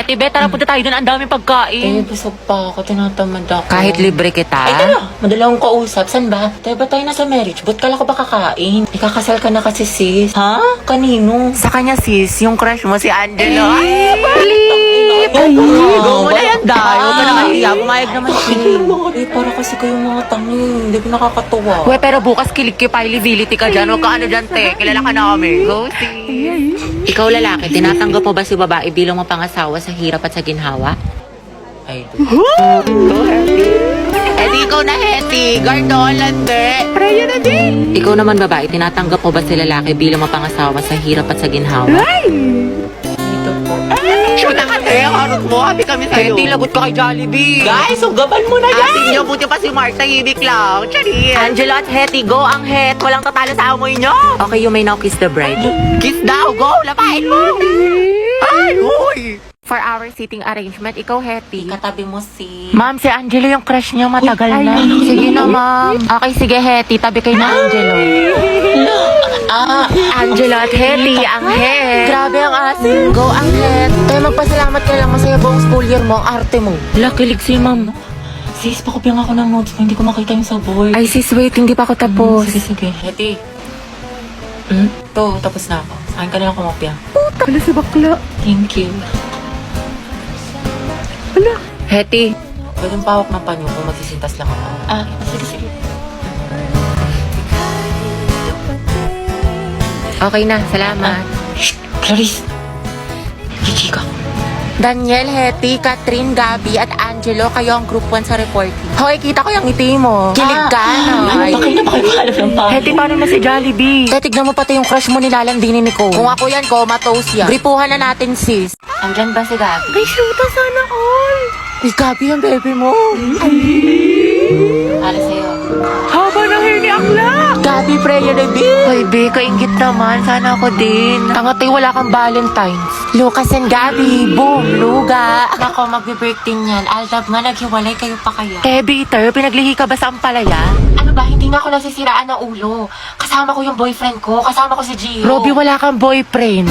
Hetty, be, tara punta tayo doon. Ang daming pagkain. Busog pa ako. Tinatamad ako. Kahit libre kita? Ay, tara. Madala akong kausap. San ba? Tayo ba tayo nasa marriage? Ba't kala ko ba kakain? Ikakasal ka na kasi, sis. Ha? Kanino? Sa kanya, sis, yung crush mo, si Angelo. Ay, Flip! Ay, Go mo na yan, Day. Huwag ka na kahiya. Bumayag naman siya. Para kasi kayong mga tangi. Hindi ko nakakatuwa. We, pero bukas kilig-kipilibility ka dyan. Huwag ka ano dyan, te. Kilala ka namin. Go, sis. Ikaw lalaki, tinatanggap mo ba si babae bilang mapangasawa sa hirap at sa ginhawa? Ay, do. Go, Hetty. Edi, ikaw na, Hetty. Gardolan, be. Preya na din. Ikaw naman, babae, tinatanggap mo ba si lalaki bilang mapangasawa sa hirap at sa ginhawa? Ito po. Shoot na ka, te. Harot mo. Happy kami sa'yo. Hetty, lagot ka kay Jollibee. Guys, ugaban mo na yan! Atin niyo, buti pa si Mark, tahimik lang. Charis. Angela at Hetty, go ang het. Walang tatalo sa amoy niyo. Okay, you may now kiss the bride. Kiss daw, go. Lapain mo. Ay, huy. For our seating arrangement, ikaw, Hetty. Katabi mo si... Ma'am, si Angelo yung crush niya matagal na. Sige na, ma'am. Okay, sige, Hetty. Tabi kayo na, Angelo. Angelo at Hetty, ang het. Grabe ang asin. Go ang het. Kaya magpasalamat ka lang. Masaya buong school year mo, ang arte mo. Lakilig si ma'am. Sis, pakopya ako ng notes ko. Hindi ko makita yung sa board. Ay, sis, wait. Hindi pa ako tapos. Sige, sige. Hetty. Ito, tapos na ako. Sa akin ka na lang kumopya. Wala si bakla. Thank you. Hetty. Pwedeng pawak ng panyo kung magsisintas lang ako. Sige, sige. Okay na, salamat. Shh! Clarice! Chichika ko. Daniel, Hetty, Catherine, Gabby, at Angelo, kayo ang group 1 sa reporting. Hoy, kita ko yung ngiti mo. Kilig ka, no? Bakit na ba kayo alam ng pa? Hetty, paano na si Jollibee? Tignan mo pati yung crush mo nilalandinin ni Ko. Kung ako yan, Ko, matos yan. Gripuhan na natin, sis. Andyan ba si Gabby? Ay, shoota sana all. Ay, Gabby ang baby mo. Para sa'yo. Haba ng hair ni Akla. Gabby, prayer na, B. Ay, B, kaingit naman. Sana ako din. Tangatay, wala kang Valentine's. Lucas and Gabby, boom, luga. Ako, magbe-birthday niyan. Aldab nga, naghiwalay kayo pa kaya. Bitter, pinaglihi ka ba sa ampalaya? Ano ba, hindi nga ako nasisiraan ng ulo. Kasama ko yung boyfriend ko. Kasama ko si Gio. Robby, wala kang boyfriend.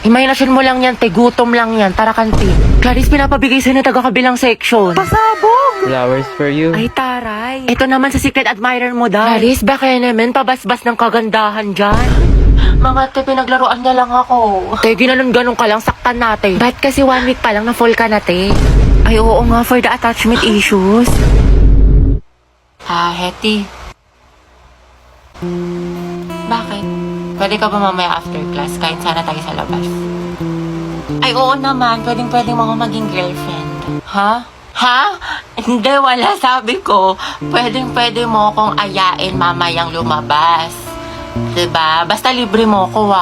Imahinasyon mo lang yan, te. Gutom lang yan. Tara, kantin. Clarice, pinapabigay sa'yo na taga-kabilang section. Pasabog! Flowers for you. Ay, taray. Ito naman sa secret admirer mo, daw. Clarice, baka naman pabasbas ng kagandahan dyan. Mga te, pinaglaruan niya lang ako. Te, ginanon-ganon ka lang, saktan natin. Ba't kasi 1 week pa lang na full ka na, te? Ay, oo nga, for the attachment issues. Hetty. Bakit? Pwede ka ba mamaya after class? Kahit sana tayo sa labas. Ay, oo naman. Pwede mo ako maging girlfriend. Ha? Ha? Hindi, wala. Sabi ko, pwede mo akong ayain mamayang lumabas. Diba? Basta libre mo ko,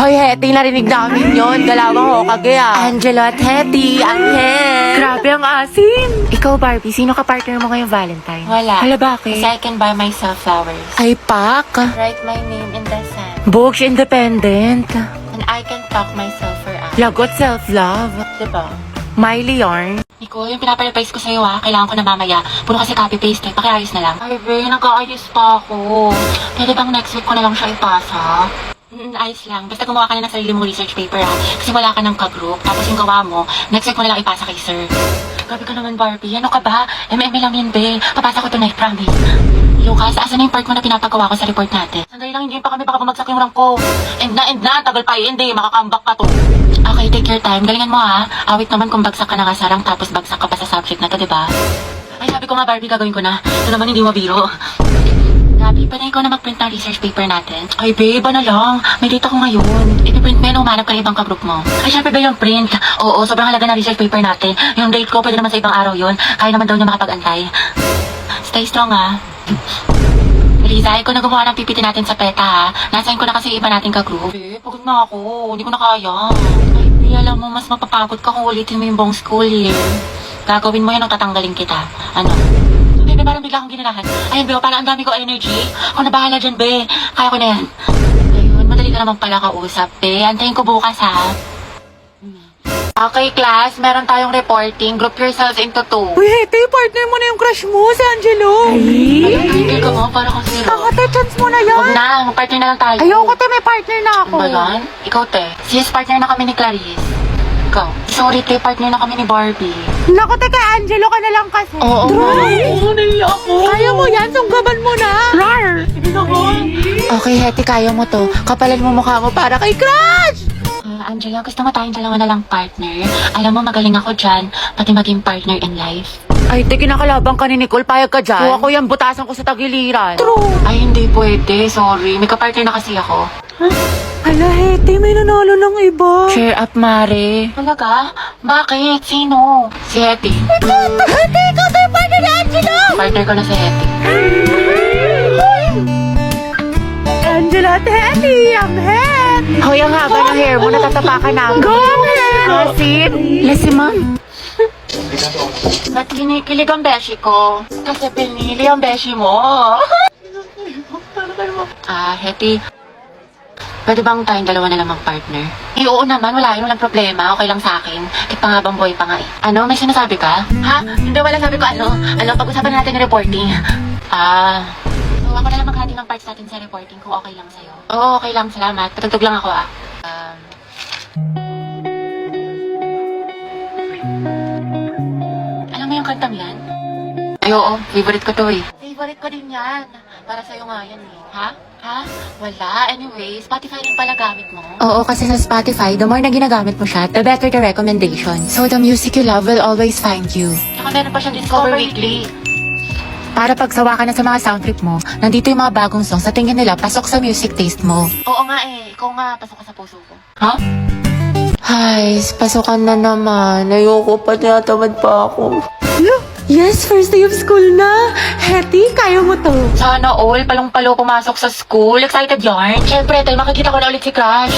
Hoy, Hetty, narinig namin yun. Galawang ho kagaya. Angelo at Hetty, ang het. Grabe ang asin. Ikaw, Barbie, sino ka partner mo ngayong Valentine? Wala. Hala, bakit? Kasi I can buy myself flowers. Ay, pak. Write my name in the sand. Books independent. And I can talk myself for hours. Lagot self-love. Diba? Miley yarn. Nico, yung pinaparapise ko sa'yo kailangan ko na mamaya. Puro kasi copy-paste pakiayos na lang. Ay, be, nag-aayos pa ako. Pwede bang next week ko na lang siya ipasa? Ayos lang. Basta gumawa ka na ng sarili mong research paper kasi wala ka ng ka-group. Tapos yung gawa mo, next week mo na lang ipasa kay sir. Grabe ka naman, Barbie. Ano ka ba? MM lang yan, be. Papasa ko tonight, promise. Lucas, asan na yung part mo na pinapagawa ko sa report natin? Sandali lang, hindi pa kami baka bumagsak yung rank ko. End na. Tagal pa hindi. Makakambak pa to. Okay, take your time. Galingan mo Awit naman kung bagsak ka na nga sa rank tapos bagsak ka pa sa subject na to, diba? Ay, sabi ko nga, Barbie, gagawin ko na. Ito naman hindi mabiro. Gabi, pwede ikaw na mag-print ng research paper natin? Ay, babe, ano lang? May date ako ngayon. I-print mo yan, umanap ka ng ibang ka-group mo. Ay, syempre ba yung print? Oo, sobrang halaga ng research paper natin. Yung date ko, pwede naman sa ibang araw yun. Kaya naman daw niya makapag-antay. Stay strong, Liza, ikaw na gumawa ng PPT natin sa PETA, Nasayin ko na kasi iba nating ka-group. Babe, pagod na ako. Hindi ko na kaya. Ay, alam mo, mas mapapagod ka kung ulitin mo yung buong school year. Gagawin mo yan o tatanggalin kita. Ano? Bebe, parang bigla akong ginanahan. Ayun, Beo, parang ang dami ko energy. Ako na bahala dyan, Be. Kaya ko na yan. Ayun, madali ka naman pala kausap, Be. Antayin ko bukas, Okay, class. Meron tayong reporting. Group yourselves into 2. Uy, Hetty, partner mo na yung crush mo, si Angelo. Ayun, hindi ka mo. Para kang zero. Ate, chance mo na yan. Huwag na. Mag-partner na lang tayo. Ayoko, te, may partner na ako. Ano ba yan? Ikaw, te. Sis, partner na kami ni Clarice. Ikaw. Sorry, te, partner na kami ni Barbie. Naku, teka, Angelo ka na lang kasi. Oo. Oo, naiya ako. Kaya mo yan, sunggaban mo na. Rar! Okay, Hetty, kaya mo to. Kapalan mo mukha mo para kay Crush! Angela, gusto mo tayong dalawa na lang partner? Alam mo, magaling ako dyan, pati maging partner in life. Ay, te, kinakalabang ka ni Nicole, payag ka dyan. Kung ako yan, butasan ko sa tagiliran. True. Ay, hindi pwede. Sorry. May kapartner na kasi ako. Hala, Hetty, may nanalo ng iba. Cheer up, Mare. Talaga? Bakit? Sino? Si Hetty. Hetty, ikaw tayo partner ni Angelo! Partner ko na si Hetty. Angelo at Hetty, ang head! Hoy, ang haba ng hair mo, natatapakan na. Go, head! Asin! Lasi, ma'am. Ba't kinikilig ang beshi ko? Kasi pinili ang beshi mo. Hetty. Pwede bang tayong dalawa na lang mag-partner? Eh, oo naman. Wala yun. Walang problema. Okay lang sa akin. Kahit pangabang boy pa nga eh. Ano? May sinasabi ka? Ha? Hindi, wala sabi ko ano. Pag-usapan natin yung reporting. So, ako na lang maghati ng parts natin sa reporting kung okay lang sa'yo. Oo, okay lang. Salamat. Patugtog lang ako Alam mo yung kantang yan? Ay, oo. Favorite ko to eh. Favorite ko din yan. Para sa'yo nga yan eh. Ha? Wala. Anyway, Spotify rin pala gamit mo. Oo, kasi sa Spotify, the more na ginagamit mo siya, the better the recommendation. So, the music you love will always find you. Tsaka meron pa siyang Discover Weekly. Para pagsawa ka na sa mga sound trip mo, nandito yung mga bagong songs sa tingin nila pasok sa music taste mo. Oo nga eh. Ikaw nga, pasok ka sa puso ko. Ha? Ay, pasukan na naman. Ayoko pa, tinatamad pa ako. Yes, first day of school na. Hetty, kaya mo to. Sana all, palong-palo pumasok sa school. Excited yarn. Siyempre, tayo makikita ko na ulit si Crush.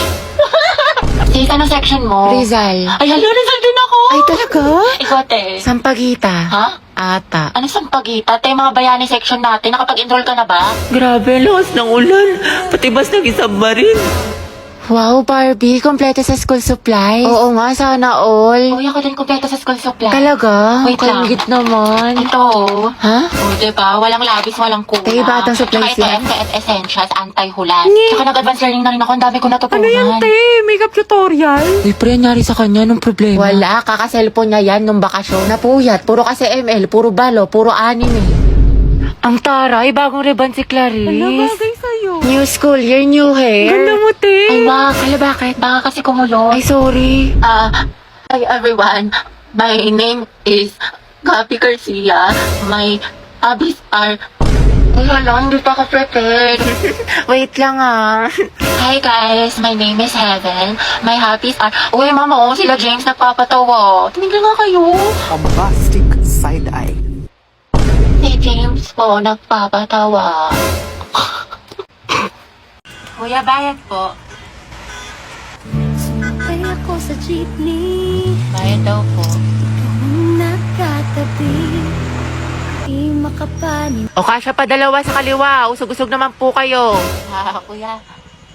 Sis, anong section mo? Rizal. Ay, hala, Rizal din ako. Ay, talaga? Ikaw, te. Sampagita. Ha? Ata. Ano sampagita? Te, mga bayani section natin. Nakapag-enroll ka na ba? Grabe, lakas ng ulan. Pati bas nag-isubmarine. Wow, Barbie. Kompleto sa school supplies. Oo nga, sana all. Uy, ako din kompleto sa school supplies. Talaga? Wait lang. Kalingit naman. Ito. Ha? O, diba? Walang labis, walang kuna. Te, batang supplies Tsaka yan. ito, FKF Essentials, anti-hulas. Tsaka nag-advance learning na rin ako. Ang dami ko natutunan. Ano yan, te? Makeup tutorial? Uy, pre, nangyari sa kanya nung problema. Wala, kaka-cellphone niya yan nung bakasyon. Napuyat, puro kasi ML, puro balo, puro anime. Ang taray, bagong ribbon si Clarice. Ano bagay sa'yo? New school year, new hair. Ganda mo, te. Ay, wag. Kala bakit? Baka kasi kumulo. Ay, sorry. Hi everyone. My name is Gabi Garcia. My hobbies are... Ay, hala, hindi pa ako prepared. Wait lang Hi guys, my name is Heaven. My hobbies are... Uy, mama, sila James nagpapatawa. Tumigil nga kayo. Bombastic side-eye. Si James po nagpapatawa. Kuya, bayad po. Kaya ako sa jeepney, Bayad daw po. nakatabi. Di makapanin. O kasya pa dalawa sa kaliwa. Usog-usog naman po kayo. Kuya,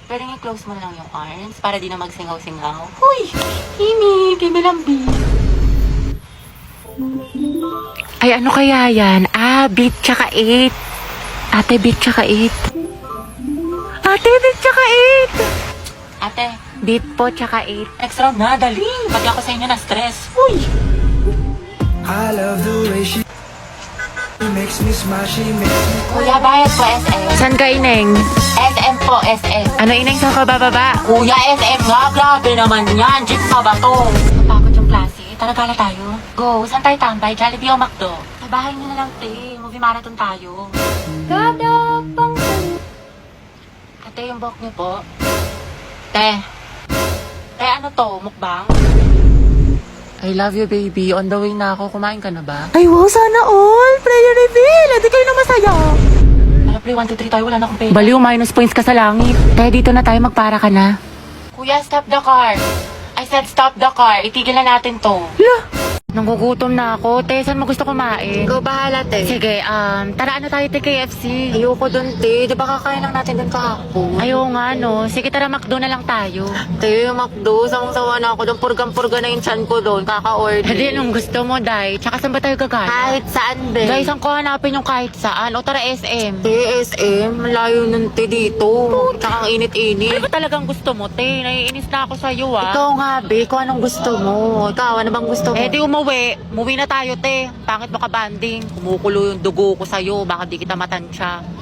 pwede nga close mo lang yung arms para di na magsingaw-singaw. Huy! Himi! Kimilambi! Ay, ano kaya yan? Beat tsaka 8. Ate, beat tsaka 8. Ate, beat tsaka 8. Ate, Beat po tsaka 8. next round na, dali! Pati ako sa inyo na stress. Huy! I love the way she makes me smile, she makes me Kuya, bayad po SM. San ka, Ineng? SM po, SM. Ano, Ineng, saan ka bababa? Kuya, SM nga, grabe naman yan. Jeep pa ba to? Napakot yung klase. Tara, gala tayo. Go, saan tayo tambay? Jollibee o McDo? Sa bahay nyo na lang, te. Movie marathon tayo. Kada pang Ate, yung buhok niyo po. Te. Te, ano to? Mukbang? I love you, baby. On the way na ako. Kumain ka na ba? Ay, wow, sana all. Prayer reveal. Hindi kayo na masaya. Hala, play 1, 2, 3 tayo. Wala na akong pera. Baliw, minus points ka sa langit. Kaya dito na tayo, magpara ka na. Kuya, stop the car. I said stop the car. Itigil na natin to. Lah, Nangugutom na ako. Te, saan mo gusto kumain? Ikaw bahala, te. Sige, tara ano tayo, te, KFC? Ayoko dun, te. Di ba kakain lang natin dun kahapon? Ayaw nga, no. Sige, tara, McDo na lang tayo. Te, McDo. Sawang-sawa na ako dun. Purgang-purga na yung chan ko dun. Kaka-order. Hindi, anong gusto mo, Day? Tsaka saan ba tayo gagana? Kahit saan, be. Guys, saan ko hanapin yung kahit saan? O tara, SM. Te, SM. Malayo nun, te, dito. Tsaka ang init-init. Ano ba talagang gusto mo, te? Naiinis na ako sa'yo, ah. Ikaw nga, be. Kung anong gusto mo. Ikaw, ano bang gusto mo? Eh, di umuwi. Umuwi na tayo, te. Pangit mo ka banding. Kumukulo yung dugo ko sa'yo. Baka di kita matansya.